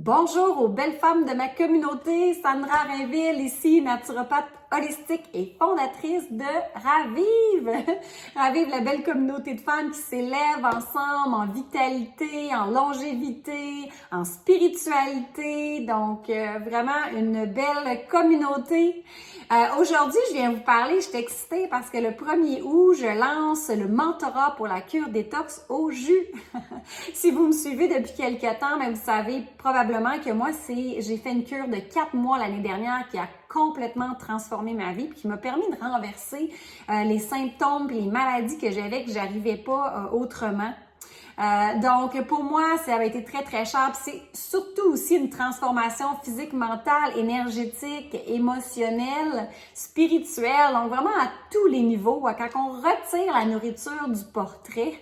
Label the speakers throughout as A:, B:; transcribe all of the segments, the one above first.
A: Bonjour aux belles femmes de ma communauté, Sandra Rainville ici, naturopathe holistique et fondatrice de Ravive. Ravive, la belle communauté de femmes qui s'élèvent ensemble en vitalité, en longévité, en spiritualité. Donc, vraiment une belle communauté. Aujourd'hui, je viens vous parler, je suis excitée parce que le 1er août, je lance le mentorat pour la cure détox au jus. Si vous me suivez depuis quelques temps, mais vous savez probablement que moi, j'ai fait une cure de 4 mois l'année dernière qui a complètement transformé ma vie puis qui m'a permis de renverser les symptômes et les maladies que j'avais que j'arrivais pas autrement. Donc, pour moi, ça avait été très, très cher. Puis c'est surtout aussi une transformation physique, mentale, énergétique, émotionnelle, spirituelle. Donc, vraiment à tous les niveaux. Quand on retire la nourriture du portrait,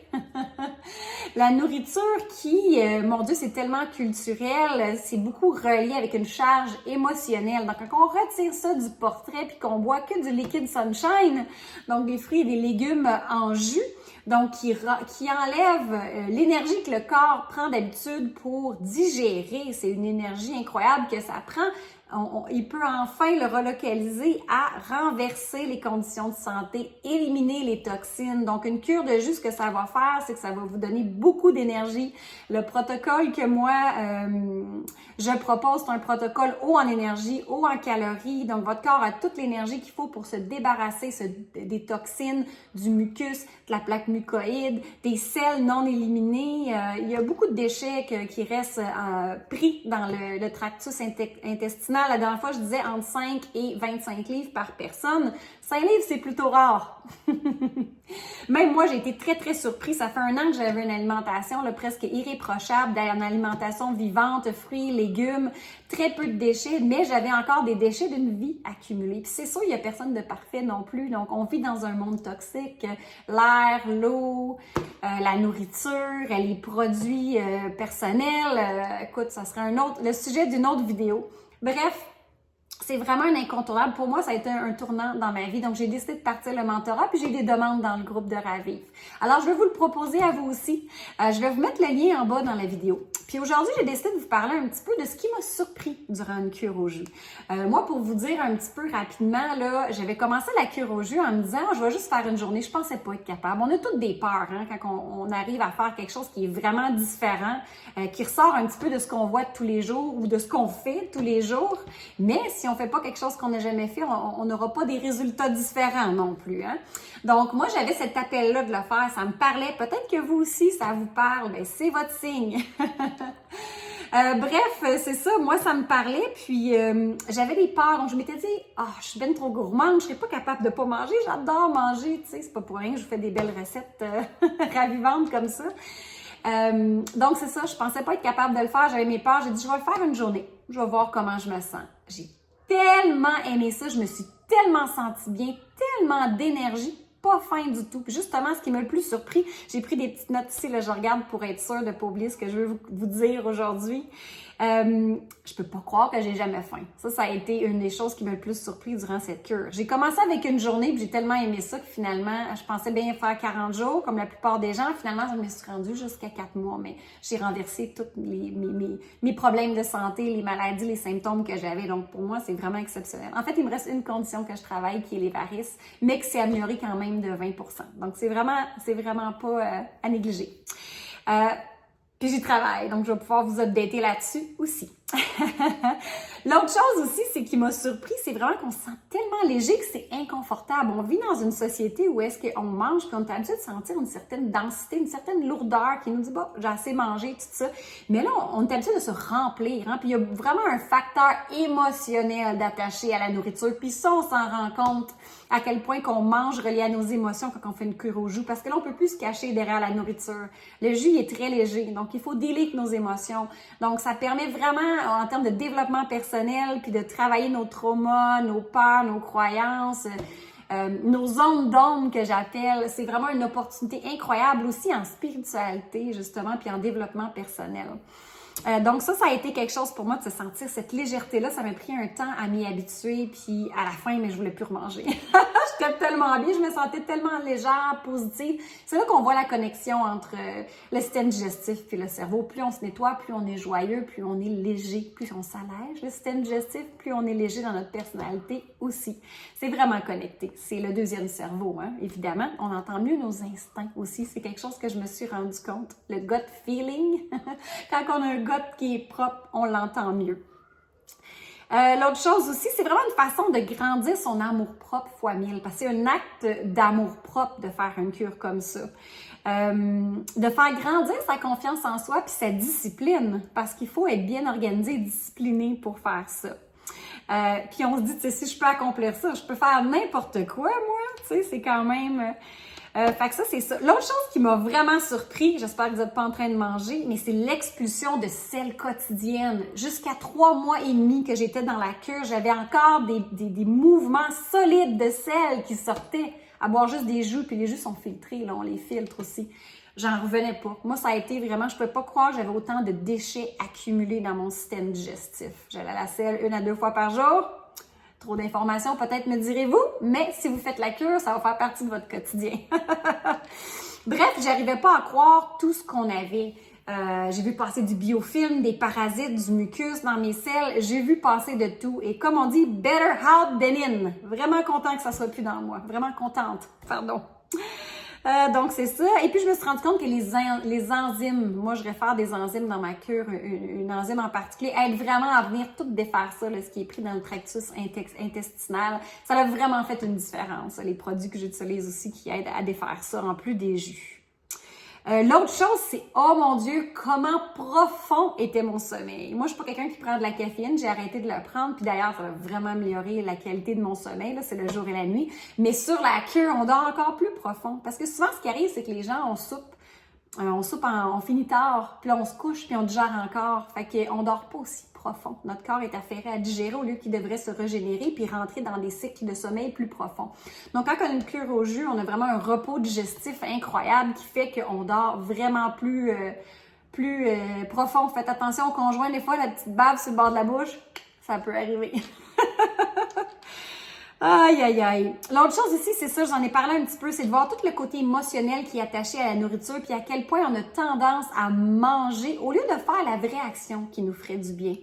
A: la nourriture qui, mon Dieu, c'est tellement culturel, c'est beaucoup relié avec une charge émotionnelle. Donc, quand on retire ça du portrait puis qu'on boit que du liquide sunshine, donc des fruits et des légumes en jus, donc qui enlève l'énergie que le corps prend d'habitude pour digérer. C'est une énergie incroyable que ça prend. Il peut enfin le relocaliser à renverser les conditions de santé, éliminer les toxines. Donc, une cure de jus, ce que ça va faire, c'est que ça va vous donner beaucoup d'énergie. Le protocole que moi, je propose, c'est un protocole haut en énergie, haut en calories. Donc, votre corps a toute l'énergie qu'il faut pour se débarrasser des toxines, du mucus, de la plaque mucoïde, des sels non éliminés. Il y a beaucoup de déchets qui restent pris dans le tractus intestinal. La dernière fois, je disais entre 5 et 25 livres par personne. 5 livres, c'est plutôt rare. Même moi, j'ai été très, très surprise. Ça fait 1 an que j'avais une alimentation presque irréprochable, une alimentation vivante, fruits, légumes, très peu de déchets, mais j'avais encore des déchets d'une vie accumulée. Puis c'est sûr, il n'y a personne de parfait non plus. Donc, on vit dans un monde toxique. L'air, l'eau, la nourriture, les produits personnels. Écoute, ça serait le sujet d'une autre vidéo. Bref, c'est vraiment un incontournable. Pour moi, ça a été un tournant dans ma vie. Donc, j'ai décidé de partir le mentorat, puis j'ai des demandes dans le groupe de Ravive. Alors, je vais vous le proposer à vous aussi. Je vais vous mettre le lien en bas dans la vidéo. Puis aujourd'hui, j'ai décidé de vous parler un petit peu de ce qui m'a surpris durant une cure au jus. Moi, pour vous dire un petit peu rapidement, là, j'avais commencé la cure au jus en me disant, je vais juste faire une journée. Je pensais pas être capable. On a toutes des peurs quand on arrive à faire quelque chose qui est vraiment différent, qui ressort un petit peu de ce qu'on voit tous les jours ou de ce qu'on fait tous les jours. Mais si on fait pas quelque chose qu'on n'a jamais fait, on n'aura pas des résultats différents non plus. Donc, moi, j'avais cet appel-là de le faire. Ça me parlait. Peut-être que vous aussi, ça vous parle. Bien, c'est votre signe. Bref, c'est ça. Moi, ça me parlait. Puis, j'avais des peurs. Donc, je m'étais dit, je suis bien trop gourmande. Je serais pas capable de pas manger. J'adore manger. Tu sais, c'est pas pour rien que je vous fais des belles recettes ravivantes comme ça. Donc, c'est ça. Je pensais pas être capable de le faire. J'avais mes peurs. J'ai dit, je vais le faire une journée. Je vais voir comment je me sens. J'ai tellement aimé ça. Je me suis tellement sentie bien. Tellement d'énergie. Pas faim du tout. Puis justement, ce qui m'a le plus surpris, j'ai pris des petites notes ici, là, je regarde pour être sûre de ne pas oublier ce que je veux vous dire aujourd'hui. Je peux pas croire que j'ai jamais faim. Ça a été une des choses qui m'a le plus surpris durant cette cure. J'ai commencé avec une journée, puis j'ai tellement aimé ça que finalement, je pensais bien faire 40 jours, comme la plupart des gens. Finalement, je me suis rendue jusqu'à 4 mois, mais j'ai renversé tous mes problèmes de santé, les maladies, les symptômes que j'avais. Donc, pour moi, c'est vraiment exceptionnel. En fait, il me reste une condition que je travaille, qui est les varices, mais que c'est amélioré quand même de 20%. Donc, c'est vraiment pas à négliger. Puis j'y travaille, donc je vais pouvoir vous updater là-dessus aussi. L'autre chose aussi, c'est qui m'a surpris, c'est vraiment qu'on se sent tellement léger que c'est inconfortable. On vit dans une société où est-ce qu'on mange, puis on est habitué de sentir une certaine densité, une certaine lourdeur qui nous dit, j'ai assez mangé, tout ça. Mais là, on est habitué de se remplir. Puis il y a vraiment un facteur émotionnel d'attaché à la nourriture. Puis ça, on s'en rend compte à quel point qu'on mange relié à nos émotions quand on fait une cure au jus. Parce que là, on peut plus se cacher derrière la nourriture. Le jus est très léger, donc il faut dealer avec nos émotions. Donc, ça permet vraiment, en termes de développement personnel, puis de travailler nos traumas, nos peurs, nos croyances, nos zones d'ombre que j'appelle. C'est vraiment une opportunité incroyable aussi en spiritualité, justement, puis en développement personnel. Donc ça a été quelque chose pour moi de se sentir cette légèreté-là. Ça m'a pris un temps à m'y habituer, puis à la fin, mais je voulais plus remanger. J'étais tellement bien, je me sentais tellement légère, positive. C'est là qu'on voit la connexion entre le système digestif et le cerveau. Plus on se nettoie, plus on est joyeux, plus on est léger, plus on s'allège. Le système digestif, plus on est léger dans notre personnalité aussi. C'est vraiment connecté. C'est le deuxième cerveau, hein, évidemment. On entend mieux nos instincts aussi. C'est quelque chose que je me suis rendu compte. Le gut feeling. Quand on a un gut qui est propre, on l'entend mieux. L'autre chose aussi, c'est vraiment une façon de grandir son amour-propre fois 1000, parce que c'est un acte d'amour-propre de faire une cure comme ça. De faire grandir sa confiance en soi puis sa discipline, parce qu'il faut être bien organisé et discipliné pour faire ça. Puis on se dit, tu sais, si je peux accomplir ça, je peux faire n'importe quoi, moi, tu sais, c'est quand même... fait que ça, c'est ça. L'autre chose qui m'a vraiment surpris, j'espère que vous n'êtes pas en train de manger, mais c'est l'expulsion de sel quotidienne. Jusqu'à 3 mois et demi que j'étais dans la cure, j'avais encore des mouvements solides de sel qui sortaient à boire juste des jus, puis les jus sont filtrés, là, on les filtre aussi. J'en revenais pas. Moi, ça a été vraiment, je pouvais pas croire que j'avais autant de déchets accumulés dans mon système digestif. J'allais à la selle 1 à 2 fois par jour. Trop d'informations, peut-être me direz-vous, mais si vous faites la cure, ça va faire partie de votre quotidien. Bref, j'arrivais pas à croire tout ce qu'on avait. J'ai vu passer du biofilm, des parasites, du mucus dans mes selles. J'ai vu passer de tout. Et comme on dit, better out than in. Vraiment content que ça soit plus dans moi. Vraiment contente. Pardon. Donc, c'est ça. Et puis, je me suis rendu compte que les enzymes, moi, je réfère des enzymes dans ma cure, une enzyme en particulier, aide vraiment à venir tout défaire ça, là, ce qui est pris dans le tractus intestinal. Ça a vraiment fait une différence. Les produits que j'utilise aussi qui aident à défaire ça, en plus des jus. L'autre chose, c'est, oh mon Dieu, comment profond était mon sommeil. Moi, je suis pas quelqu'un qui prend de la caféine, j'ai arrêté de le prendre, puis d'ailleurs, ça va vraiment améliorer la qualité de mon sommeil, là, c'est le jour et la nuit. Mais sur la cure, on dort encore plus profond. Parce que souvent, ce qui arrive, c'est que les gens, on soupe, on finit tard, puis là, on se couche, puis on digère encore. Fait qu'on dort pas aussi profond. Notre corps est affairé à digérer au lieu qu'il devrait se régénérer puis rentrer dans des cycles de sommeil plus profonds. Donc, quand on a une cure au jus, on a vraiment un repos digestif incroyable qui fait qu'on dort vraiment plus profond. Faites attention au conjoint, des fois, la petite bave sur le bord de la bouche, ça peut arriver. Aïe, aïe, aïe. L'autre chose aussi, c'est ça, j'en ai parlé un petit peu, c'est de voir tout le côté émotionnel qui est attaché à la nourriture, puis à quel point on a tendance à manger au lieu de faire la vraie action qui nous ferait du bien.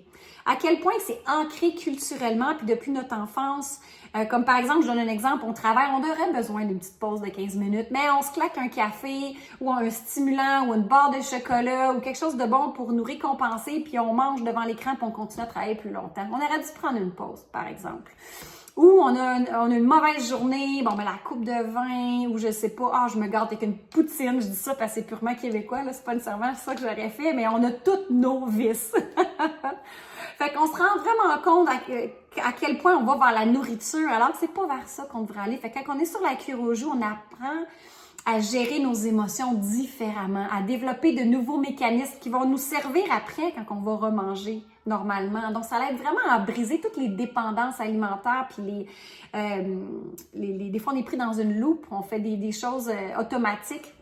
A: À quel point c'est ancré culturellement, puis depuis notre enfance. Comme par exemple, je donne un exemple, au travail, on aurait besoin d'une petite pause de 15 minutes, mais on se claque un café ou un stimulant ou une barre de chocolat ou quelque chose de bon pour nous récompenser, puis on mange devant l'écran puis on continue à travailler plus longtemps. On aurait dû prendre une pause, par exemple. Ou on a une mauvaise journée, bon, ben la coupe de vin, ou je sais pas, je me garde avec une poutine, je dis ça parce que c'est purement québécois, là, c'est pas nécessairement ça que j'aurais fait, mais on a tous nos vices. Fait qu'on se rend vraiment compte à quel point on va vers la nourriture, alors que c'est pas vers ça qu'on devrait aller. Fait que quand on est sur la cure au jus, on apprend à gérer nos émotions différemment, à développer de nouveaux mécanismes qui vont nous servir après quand on va remanger normalement. Donc, ça aide vraiment à briser toutes les dépendances alimentaires, puis des fois, on est pris dans une loupe, on fait des choses automatiques.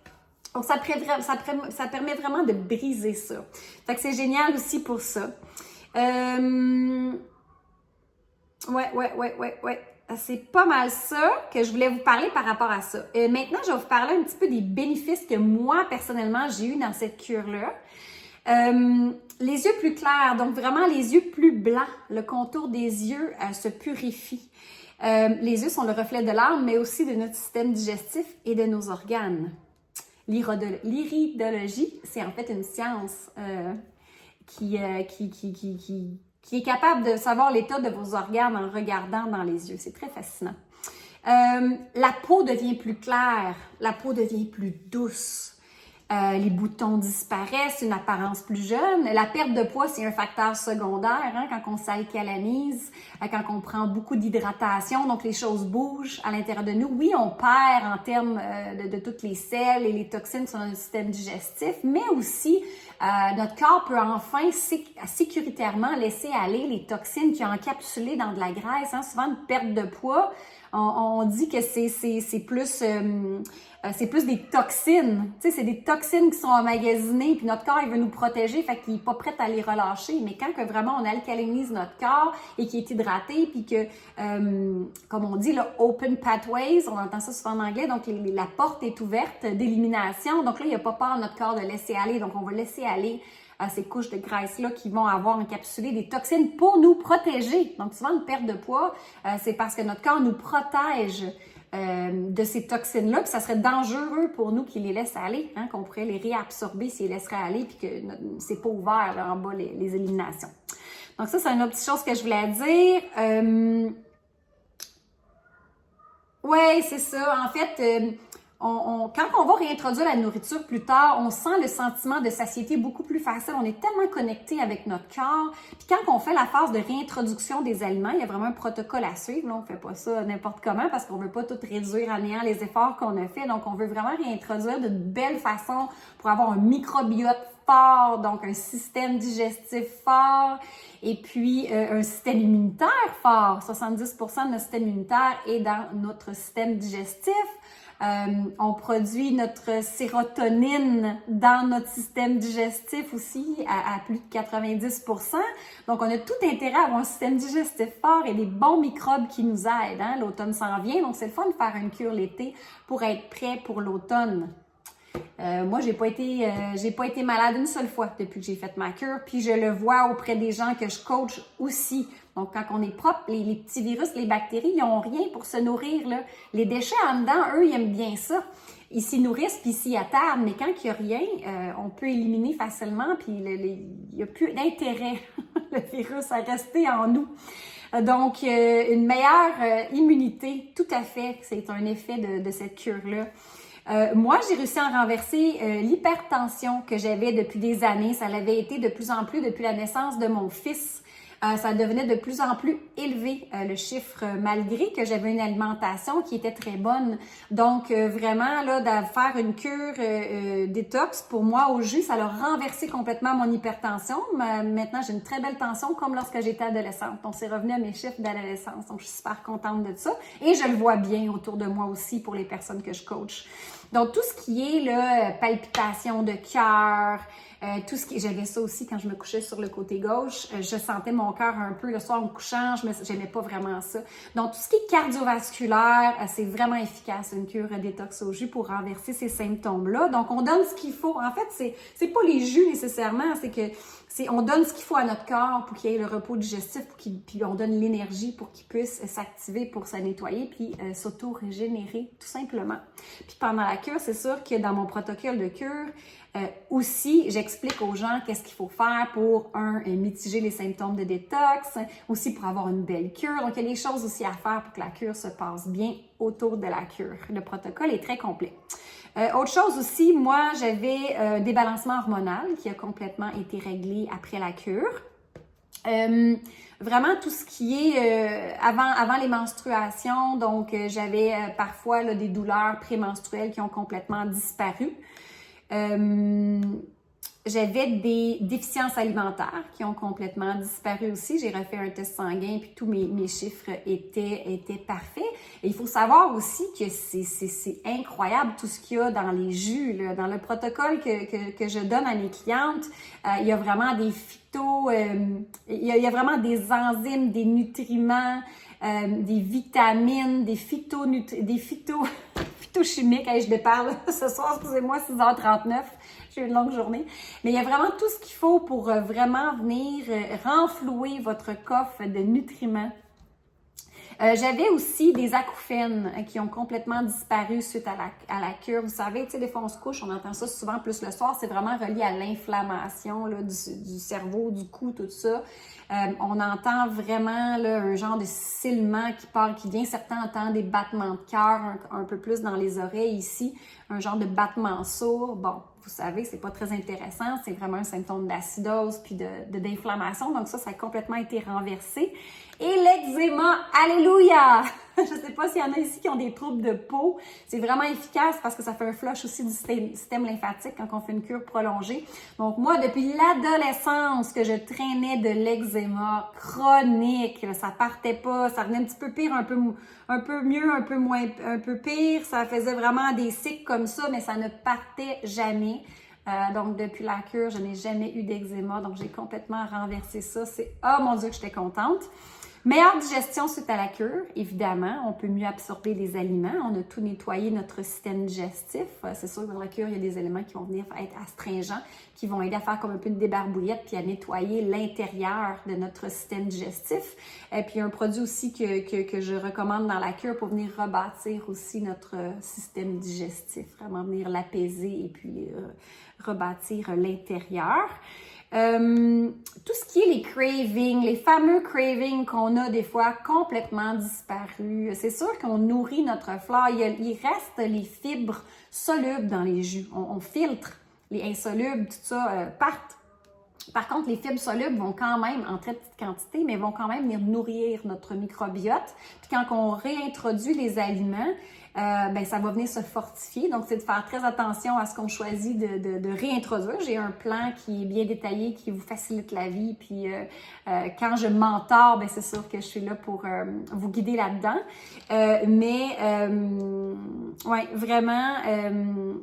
A: Donc, ça permet vraiment de briser ça. Fait que c'est génial aussi pour ça. Ouais. C'est pas mal ça que je voulais vous parler par rapport à ça. Maintenant, je vais vous parler un petit peu des bénéfices que moi, personnellement, j'ai eu dans cette cure-là. Les yeux plus clairs, donc vraiment les yeux plus blancs, le contour des yeux se purifie. Les yeux sont le reflet de l'âme, mais aussi de notre système digestif et de nos organes. L'iridologie, c'est en fait une science qui est capable de savoir l'état de vos organes en regardant dans les yeux. C'est très fascinant. La peau devient plus claire, la peau devient plus douce. Les boutons disparaissent, une apparence plus jeune. La perte de poids, c'est un facteur secondaire quand on s'alcalamise, quand on prend beaucoup d'hydratation, donc les choses bougent à l'intérieur de nous. Oui, on perd en termes de toutes les sels et les toxines sur notre système digestif, mais aussi notre corps peut enfin sécuritairement laisser aller les toxines qui ont encapsulées dans de la graisse. Hein. Souvent, une perte de poids, on dit que c'est plus des toxines. Tu sais, c'est des toxines qui sont emmagasinées, puis notre corps, il veut nous protéger, fait qu'il n'est pas prêt à les relâcher. Mais quand que vraiment on alcalinise notre corps et qu'il est hydraté, puis que, comme on dit, là, open pathways, on entend ça souvent en anglais, donc la porte est ouverte d'élimination. Donc là, il n'y a pas peur notre corps de laisser aller. Donc, on va laisser aller ces couches de graisse-là qui vont avoir encapsulé des toxines pour nous protéger. Donc, souvent, une perte de poids, c'est parce que notre corps nous protège de ces toxines-là, puis ça serait dangereux pour nous qu'ils les laissent aller, hein, qu'on pourrait les réabsorber s'ils les laisseraient aller, puis que c'est pas ouvert là, en bas les éliminations. Donc ça, c'est une autre petite chose que je voulais dire. Ouais, c'est ça. En fait, quand on va réintroduire la nourriture plus tard, on sent le sentiment de satiété beaucoup plus facile. On est tellement connecté avec notre corps. Puis quand on fait la phase de réintroduction des aliments, il y a vraiment un protocole à suivre. Là, on fait pas ça n'importe comment parce qu'on veut pas tout réduire à néant les efforts qu'on a fait. Donc, on veut vraiment réintroduire de belles façons pour avoir un microbiote fort, donc un système digestif fort et puis un système immunitaire fort. 70% de notre système immunitaire est dans notre système digestif. On produit notre sérotonine dans notre système digestif aussi à plus de 90%. Donc, on a tout intérêt à avoir un système digestif fort et des bons microbes qui nous aident. Hein? L'automne s'en vient, donc c'est le fun de faire une cure l'été pour être prêt pour l'automne. Moi, j'ai pas été malade une seule fois depuis que j'ai fait ma cure, puis je le vois auprès des gens que je coach aussi. Donc, quand on est propre, les petits virus, les bactéries, ils n'ont rien pour se nourrir, là. Les déchets en dedans, eux, ils aiment bien ça. Ils s'y nourrissent, puis ils s'y attardent, mais quand il n'y a rien, on peut éliminer facilement, puis il n'y a plus d'intérêt, le virus, à rester en nous. Donc, une meilleure immunité, tout à fait, c'est un effet de cette cure-là. Moi, j'ai réussi à renverser l'hypertension que j'avais depuis des années. Ça l'avait été de plus en plus depuis la naissance de mon fils. Ça devenait de plus en plus élevé, le chiffre, malgré que j'avais une alimentation qui était très bonne. Donc, vraiment, là, de faire une cure détox, pour moi, au jus, ça a renversé complètement mon hypertension. Maintenant, j'ai une très belle tension, comme lorsque j'étais adolescente. Donc, c'est revenu à mes chiffres d'adolescence. Donc, je suis super contente de ça. Et je le vois bien autour de moi aussi pour les personnes que je coach. Donc, tout ce qui est là, palpitation de cœur, tout ce qui... J'avais ça aussi quand je me couchais sur le côté gauche. Je sentais mon cœur un peu le soir en me couchant. J'aimais pas vraiment ça. Donc, tout ce qui est cardiovasculaire, c'est vraiment efficace, une cure détox au jus pour renverser ces symptômes-là. Donc, on donne ce qu'il faut. En fait, c'est pas les jus nécessairement, on donne ce qu'il faut à notre corps pour qu'il y ait le repos digestif, puis on donne l'énergie pour qu'il puisse s'activer pour se nettoyer, puis s'auto-régénérer, tout simplement. Puis pendant la cure, c'est sûr que dans mon protocole de cure, aussi, j'explique aux gens qu'est-ce qu'il faut faire pour, mitiger les symptômes de détox, aussi pour avoir une belle cure. Donc, il y a des choses aussi à faire pour que la cure se passe bien autour de la cure. Le protocole est très complet. Autre chose aussi, moi, j'avais un débalancement hormonal qui a complètement été réglé après la cure. Vraiment tout ce qui est avant les menstruations, donc j'avais parfois là, des douleurs prémenstruelles qui ont complètement disparu. J'avais des déficiences alimentaires qui ont complètement disparu aussi. J'ai refait un test sanguin puis tous mes chiffres étaient parfaits. Et il faut savoir aussi que c'est incroyable tout ce qu'il y a dans les jus, là. Dans le protocole que je donne à mes clientes, il y a vraiment des il y a vraiment des enzymes, des nutriments, des vitamines, des phytochimiques. Hey, je déparle ce soir, excusez-moi, 6h39. J'ai eu une longue journée. Mais il y a vraiment tout ce qu'il faut pour vraiment venir renflouer votre coffre de nutriments. J'avais aussi des acouphènes qui ont complètement disparu suite à la cure. Vous savez, tu sais, des fois on se couche, on entend ça souvent plus le soir. C'est vraiment relié à l'inflammation là, du cerveau, du cou, tout ça. On entend vraiment là, un genre de sifflement qui vient. Certains entendent des battements de cœur un peu plus dans les oreilles ici. Un genre de battement sourd. Bon, vous savez, c'est pas très intéressant. C'est vraiment un symptôme d'acidose puis d'inflammation. Donc ça a complètement été renversé. Et l'eczéma, alléluia! Je ne sais pas s'il y en a ici qui ont des troubles de peau. C'est vraiment efficace parce que ça fait un flush aussi du système lymphatique quand on fait une cure prolongée. Donc moi, depuis l'adolescence que je traînais de l'eczéma chronique, ça partait pas, ça venait un petit peu pire, un peu mieux, un peu moins, un peu pire. Ça faisait vraiment des cycles comme ça, mais ça ne partait jamais. Donc, depuis la cure, je n'ai jamais eu d'eczéma. Donc, j'ai complètement renversé ça. Oh mon Dieu que j'étais contente. Meilleure digestion suite à la cure, évidemment. On peut mieux absorber les aliments. On a tout nettoyé notre système digestif. C'est sûr que dans la cure, il y a des éléments qui vont venir être astringents, qui vont aider à faire comme un peu de débarbouillette puis à nettoyer l'intérieur de notre système digestif. Et puis, un produit aussi que je recommande dans la cure pour venir rebâtir aussi notre système digestif. Vraiment venir l'apaiser et puis rebâtir l'intérieur. Tout ce qui est les cravings, les fameux cravings qu'on a des fois complètement disparu. C'est sûr qu'on nourrit notre flore. Il reste les fibres solubles dans les jus. On filtre les insolubles, tout ça partent. Par contre, les fibres solubles vont quand même, en très petite quantité, mais vont quand même venir nourrir notre microbiote. Puis quand on réintroduit les aliments, ça va venir se fortifier. Donc, c'est de faire très attention à ce qu'on choisit de réintroduire. J'ai un plan qui est bien détaillé, qui vous facilite la vie. Puis, quand je mentor, c'est sûr que je suis là pour vous guider là-dedans. Vraiment,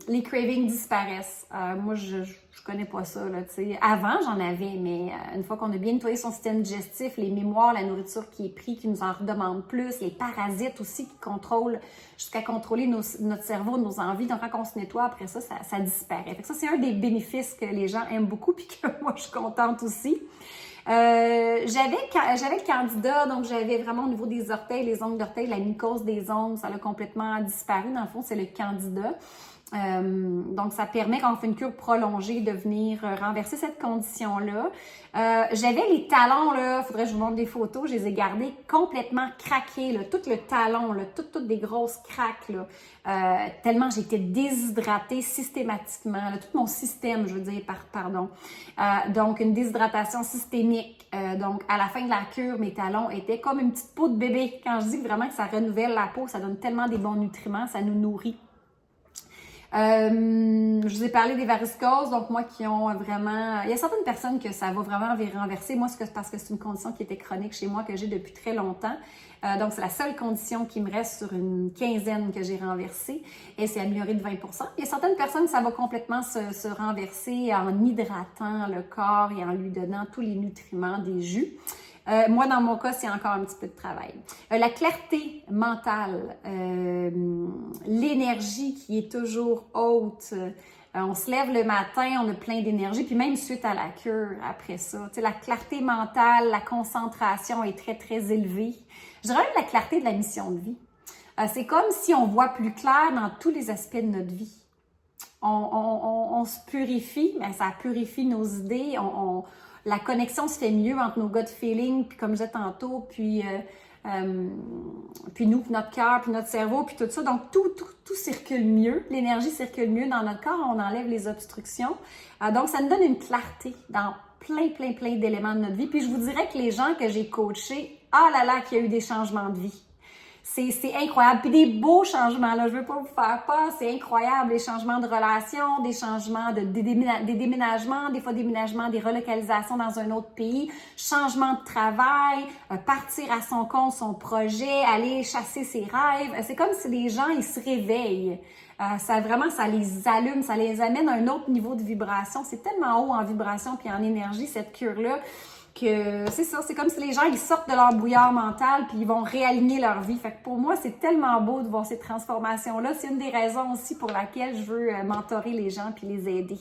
A: les cravings disparaissent. Moi, je connais pas ça, là, tu sais. Avant, j'en avais, mais une fois qu'on a bien nettoyé son système digestif, les mémoires, la nourriture qui est prise, qui nous en redemande plus, les parasites aussi qui contrôlent, jusqu'à contrôler notre cerveau, nos envies. Donc, quand on se nettoie, après ça, ça disparaît. Fait que ça, c'est un des bénéfices que les gens aiment beaucoup puis que moi, je suis contente aussi. J'avais le candida, donc j'avais vraiment au niveau des orteils, les ongles d'orteil, la mycose des ongles, ça a complètement disparu. Dans le fond, c'est le candida. Donc, ça permet, quand on fait une cure prolongée, de venir renverser cette condition-là. J'avais les talons, là, faudrait que je vous montre des photos, je les ai gardés complètement craqués, là, tout le talon, là, toutes des grosses craques, là, tellement j'étais déshydratée systématiquement, là, tout mon système, je veux dire, pardon. Donc, une déshydratation systémique. Donc, à la fin de la cure, mes talons étaient comme une petite peau de bébé. Quand je dis vraiment que ça renouvelle la peau, ça donne tellement des bons nutriments, ça nous nourrit. Je vous ai parlé des varicoses, donc moi qui ont vraiment... Il y a certaines personnes que ça va vraiment renverser. Moi, c'est parce que c'est une condition qui était chronique chez moi, que j'ai depuis très longtemps. Donc, c'est la seule condition qui me reste sur une quinzaine que j'ai renversée et c'est amélioré de 20%. Il y a certaines personnes, ça va complètement se renverser en hydratant le corps et en lui donnant tous les nutriments des jus. Moi, dans mon cas, c'est encore un petit peu de travail. La clarté mentale, l'énergie qui est toujours haute. On se lève le matin, on a plein d'énergie, puis même suite à la cure, après ça. Tu sais, la clarté mentale, la concentration est très, très élevée. Je dirais même la clarté de la mission de vie. C'est comme si on voit plus clair dans tous les aspects de notre vie. On se purifie, mais ça purifie nos idées, la connexion se fait mieux entre nos gut feelings, puis comme je disais tantôt, puis nous, puis notre cœur, puis notre cerveau, puis tout ça. Donc, tout circule mieux. L'énergie circule mieux dans notre corps. On enlève les obstructions. Donc, ça nous donne une clarté dans plein d'éléments de notre vie. Puis, je vous dirais que les gens que j'ai coachés, ah là là, qu'il y a eu des changements de vie. C'est incroyable. Puis des beaux changements, là, je veux pas vous faire peur, c'est incroyable. Les changements de relations, des changements des déménagements, des fois déménagements, des relocalisations dans un autre pays, changement de travail, partir à son compte, son projet, aller chasser ses rêves. C'est comme si les gens, ils se réveillent. Ça les allume, ça les amène à un autre niveau de vibration. C'est tellement haut en vibration puis en énergie, cette cure-là, que c'est ça, c'est comme si les gens, ils sortent de leur brouillard mental puis ils vont réaligner leur vie. Fait que pour moi, c'est tellement beau de voir ces transformations-là. C'est une des raisons aussi pour laquelle je veux mentorer les gens puis les aider.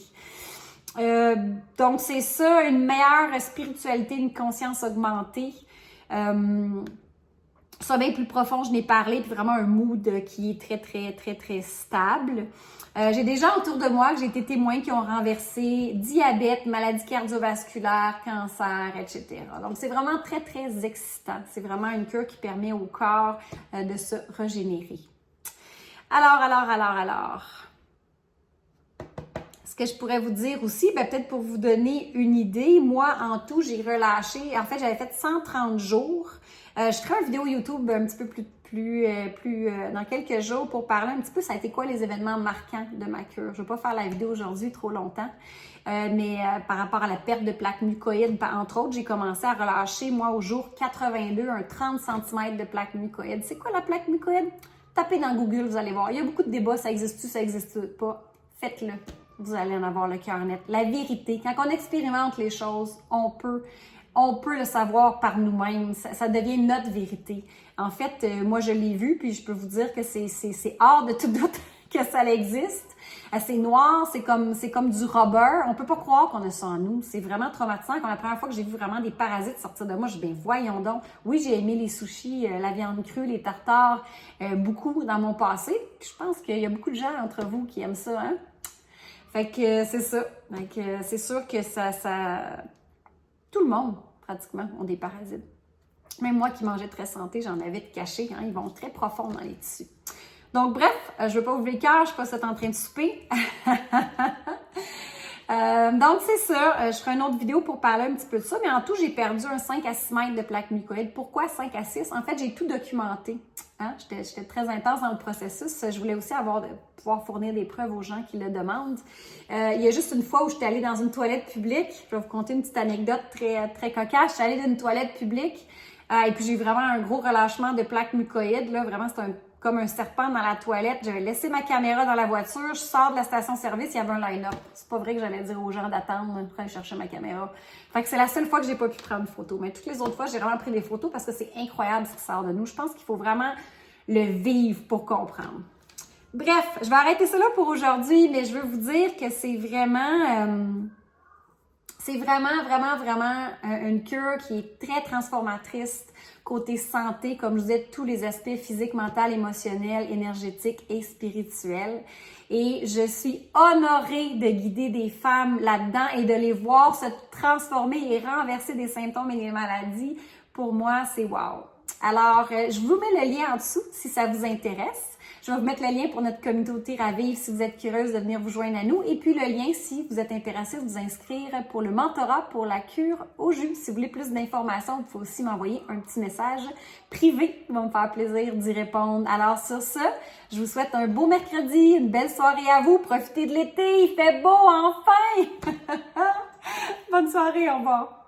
A: Donc, c'est ça, une meilleure spiritualité, une conscience augmentée. Sommeil plus profond, je n'ai parlé, puis vraiment un mood qui est très stable. J'ai des gens autour de moi que j'ai été témoin qui ont renversé diabète, maladie cardiovasculaire, cancer, etc. Donc, c'est vraiment très excitant. C'est vraiment une cure qui permet au corps de se régénérer. Alors. Ce que je pourrais vous dire aussi, peut-être pour vous donner une idée, moi, en tout, j'ai relâché, en fait, j'avais fait 130 jours. Je ferai une vidéo YouTube un petit peu plus dans quelques jours pour parler un petit peu, ça a été quoi les événements marquants de ma cure. Je ne vais pas faire la vidéo aujourd'hui trop longtemps, mais par rapport à la perte de plaques mucoïdes, entre autres, j'ai commencé à relâcher, moi, au jour 82, un 30 cm de plaques mucoïdes. C'est quoi la plaque mucoïde? Tapez dans Google, vous allez voir. Il y a beaucoup de débats, ça existe-tu, ça n'existe pas. Faites-le. Vous allez en avoir le cœur net. La vérité, quand on expérimente les choses, on peut le savoir par nous-mêmes. Ça devient notre vérité. En fait, moi, je l'ai vu, puis je peux vous dire que c'est hors de tout doute que ça existe. C'est noir, c'est comme du rubber. On peut pas croire qu'on a ça en nous. C'est vraiment traumatisant. Quand la première fois que j'ai vu vraiment des parasites sortir de moi, je dis, ben voyons donc. Oui, j'ai aimé les sushis, la viande crue, les tartares, beaucoup dans mon passé. Je pense qu'il y a beaucoup de gens entre vous qui aiment ça, hein? Fait que c'est ça. Fait que c'est sûr que ça... Tout le monde, pratiquement, ont des parasites. Même moi qui mangeais très santé, j'en avais de cachés. Hein, ils vont très profond dans les tissus. Donc, bref, je ne veux pas ouvrir le cœur, je ne suis pas en train de souper. Donc, c'est ça. Je ferai une autre vidéo pour parler un petit peu de ça. Mais en tout, j'ai perdu un 5 à 6 mètres de plaques mucoïdes. Pourquoi 5 à 6? En fait, j'ai tout documenté. Hein? J'étais très intense dans le processus. Je voulais aussi pouvoir fournir des preuves aux gens qui le demandent. Il y a juste une fois où j'étais allée dans une toilette publique. Je vais vous conter une petite anecdote très, très cocasse. Je suis allée dans une toilette publique et puis j'ai eu vraiment un gros relâchement de plaques mucoïdes. Là. Vraiment, c'est comme un serpent dans la toilette. J'avais laissé ma caméra dans la voiture. Je sors de la station-service, il y avait un line-up. C'est pas vrai que j'allais dire aux gens d'attendre pour aller chercher ma caméra. Fait que c'est la seule fois que j'ai pas pu prendre une photo. Mais toutes les autres fois, j'ai vraiment pris des photos parce que c'est incroyable ce qui sort de nous. Je pense qu'il faut vraiment le vivre pour comprendre. Bref, je vais arrêter ça là pour aujourd'hui, mais je veux vous dire que c'est vraiment, vraiment une cure qui est très transformatrice côté santé, comme je vous disais, tous les aspects physiques, mental, émotionnels, énergétiques et spirituels. Et je suis honorée de guider des femmes là-dedans et de les voir se transformer et renverser des symptômes et des maladies. Pour moi, c'est wow! Alors, je vous mets le lien en dessous si ça vous intéresse. Je vais vous mettre le lien pour notre communauté Ravive si vous êtes curieuse de venir vous joindre à nous. Et puis le lien si vous êtes intéressé de vous inscrire pour le mentorat pour la cure au jus. Si vous voulez plus d'informations, vous pouvez aussi m'envoyer un petit message privé. Il va me faire plaisir d'y répondre. Alors sur ce, je vous souhaite un beau mercredi, une belle soirée à vous. Profitez de l'été, il fait beau enfin! Bonne soirée, au revoir!